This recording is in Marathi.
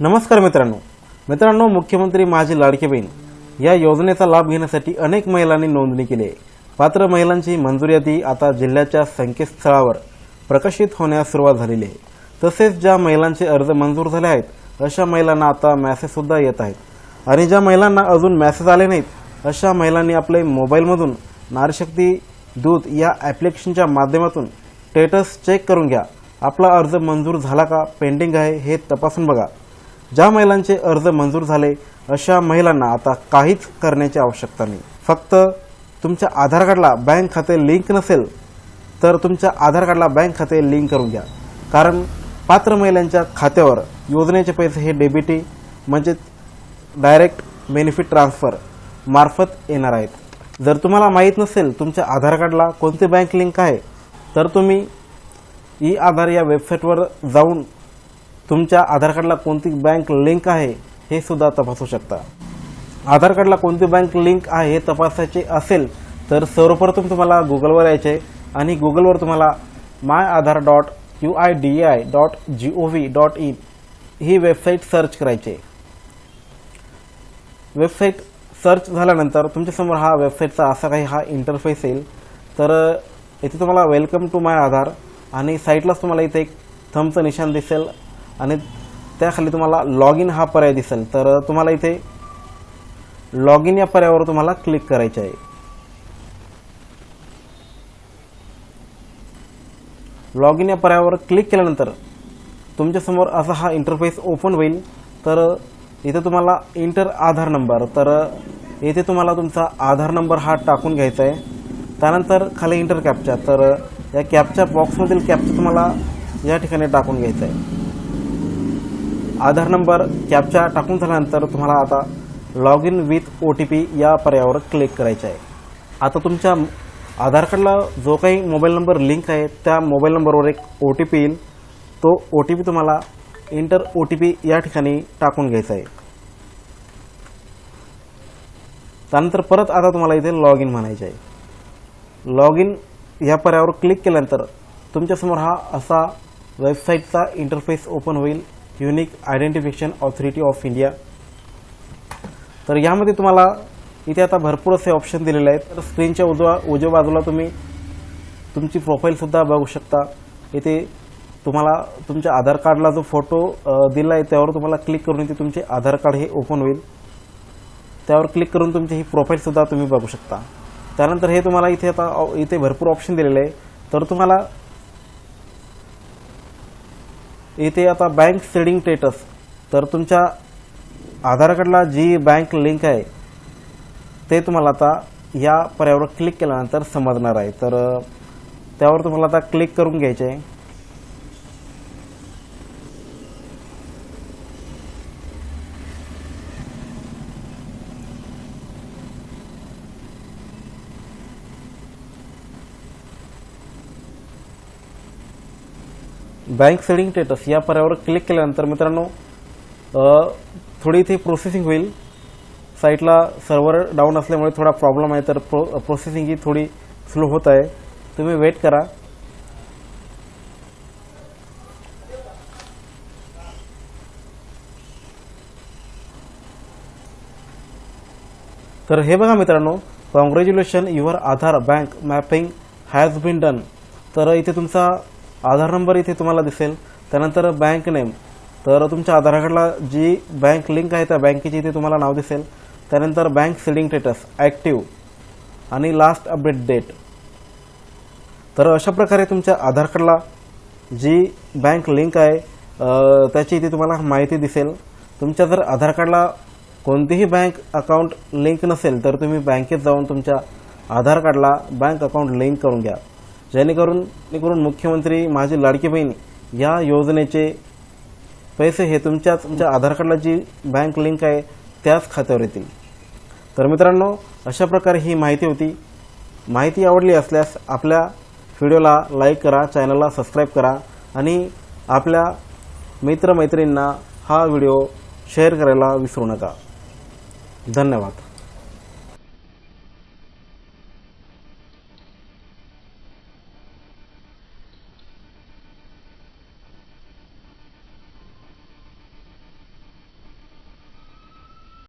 नमस्कार मित्रांनो, मुख्यमंत्री माझी लाडकी बहीण या योजनेचा लाभ घेण्यासाठी अनेक महिलांनी नोंदणी केली आहे। पात्र महिलांची मंजुरी यादी आता जिल्ह्याच्या संकेतस्थळावर प्रकाशित होण्यास सुरुवात झालेली आहे। तसेच ज्या महिलांचे अर्ज मंजूर झाले आहेत अशा महिलांना आता मेसेज सुद्धा येत आहेत आणि ज्या महिलांना अजून मेसेज आले नाहीत अशा महिलांनी आपले मोबाईलमधून नारीशक्ती दूत या ॲप्लिकेशनच्या माध्यमातून स्टेटस चेक करून घ्या। आपला अर्ज मंजूर झाला का पेंडिंग आहे हे तपासून बघा। ज्या महिलांचे अर्ज मंजूर झाले अशा महिलांना आता काहीच करण्याची आवश्यकता नाही। फक्त तुमच्या आधार कार्डला बँक खाते लिंक नसेल तर तुमच्या आधार कार्डला बँक खाते लिंक करून घ्या, कारण पात्र महिलांच्या खात्यावर योजनेचे पैसे हे डेबिटी म्हणजे डायरेक्ट बेनिफिट ट्रान्सफर मार्फत येणार आहेत। जर तुम्हाला माहीत नसेल तुमच्या आधार कार्डला कोणती बँक लिंक आहे तर तुम्ही ई आधार या वेबसाईटवर जाऊन तुमच्या आधार कार्डला कोणती बँक लिंक आहे हे सुद्धा तपासू शकता। आधार कार्डला कोणती बँक लिंक आहे हे तपासायचे असेल तर सर्वप्रथम तुम्हाला गुगलवर यायचे आणि गुगलवर तुम्हाला myAadhar.uidi.gov.in ही वेबसाईट सर्च करायची। वेबसाईट सर्च झाल्यानंतर तुमच्यासमोर हा वेबसाईटचा असा काही हा इंटरफेस येईल। तर इथे तुम्हाला वेलकम टू माय आधार आणि साईडलाच तुम्हाला इथे एक थंबचं निशाण दिसेल आणि त्याखाली तुम्हाला लॉग इन हा पर्याय दिसेल। तर तुम्हाला इथे लॉग इन या पर्यायावर तुम्हाला क्लिक करायचे आहे। लॉग इन या पर्यायावर क्लिक केल्यानंतर तुमच्यासमोर असा हा इंटरफेस ओपन होईल। तर इथे तुम्हाला इंटर आधार नंबर, तर इथे तुम्हाला तुमचा आधार नंबर हा टाकून घ्यायचा आहे। त्यानंतर खाली इंटर कॅप्चा, तर या कॅप्चा बॉक्समधील कॅप्चा तुम्हाला या ठिकाणी टाकून घ्यायचा आहे। आधार नंबर कॅप्चा टाकून झाल्यानंतर तुम्हाला आता लॉग इन विथ OTP या पर्यायावर क्लिक करायचे आहे। आता तुमच्या आधार कार्डला जो काही मोबाईल नंबर लिंक आहे त्या मोबाईल नंबरवर एक OTP येईल। तो OTP तुम्हाला इंटर OTP या ठिकाणी टाकून घ्यायचा आहे। त्यानंतर परत आता तुम्हाला इथे लॉग इन म्हणायचे आहे। लॉग इन या पर्यायावर क्लिक केल्यानंतर तुमच्यासमोर हा असा वेबसाईटचा इंटरफेस ओपन होईल, unique identification authority of India. तर यामध्ये तुम्हाला इथे आता भरपूर असे ऑप्शन दिलेले आहेत। तर स्क्रीनच्या उजव्या बाजूला तुम्ही तुमची प्रोफाईल सुद्धा बघू शकता। इथे तुम्हाला तुमच्या आधार कार्डला जो फोटो दिला आहे त्यावर तुम्हाला क्लिक करून इथे तुमचे आधार कार्ड हे ओपन होईल। त्यावर क्लिक करून तुमची ही प्रोफाईल सुद्धा तुम्ही बघू शकता। त्यानंतर हे तुम्हाला इथे भरपूर ऑप्शन दिलेले आहे। तर तुम्हाला इथे आता बँक सेडिंग स्टेटस, तर तुमच्या आधार कार्डला जी बँक लिंक आहे ते तुम्हाला आता या पर्यायावर क्लिक केल्यानंतर समजणार आहे। तर त्यावर तुम्हाला आता क्लिक करून घ्यायचे आहे। बँक सेडिंग स्टेटस या पर्यायावर क्लिक केल्यानंतर मित्रांनो थोडी इथे प्रोसेसिंग होईल। साईटला सर्व्हर डाऊन असल्यामुळे थोडा प्रॉब्लेम आहे, तर प्रोसेसिंग ही थोडी स्लो होत आहे। तुम्ही वेट करा। तर हे बघा मित्रांनो, congratulation your Aadhaar bank mapping has been done. तर इथे तुमचा आधार नंबर इथे तुम्हाला दिसेल। त्यानंतर बँक नेम, तर तुमच्या आधार कार्डला जी बँक लिंक आहे त्या बँकेची इथे तुम्हाला नाव दिसेल। त्यानंतर बँक सेडिंग स्टेटस ॲक्टिव्ह आणि लास्ट अपडेट डेट। तर अशा प्रकारे तुमच्या आधार कार्डला जी बँक लिंक आहे त्याची इथे तुम्हाला माहिती दिसेल। तुमच्या जर आधार कार्डला कोणतीही बँक अकाउंट लिंक नसेल तर तुम्ही बँकेत जाऊन तुमच्या आधार कार्डला बँक अकाउंट लिंक करून घ्या, जेणेकरून मुख्यमंत्री माझी लाडकी बहीण या योजनेचे पैसे हे तुमच्या आधार कार्डला जी बँक लिंक आहे त्याच खात्यावर येतील। तर मित्रांनो, अशा प्रकारे ही माहिती होती। माहिती आवडली असल्यास आपल्या व्हिडिओला लाईक करा, चॅनलला सबस्क्राईब करा आणि आपल्या मित्रमैत्रिणींना हा व्हिडिओ शेअर करायला विसरू नका। धन्यवाद।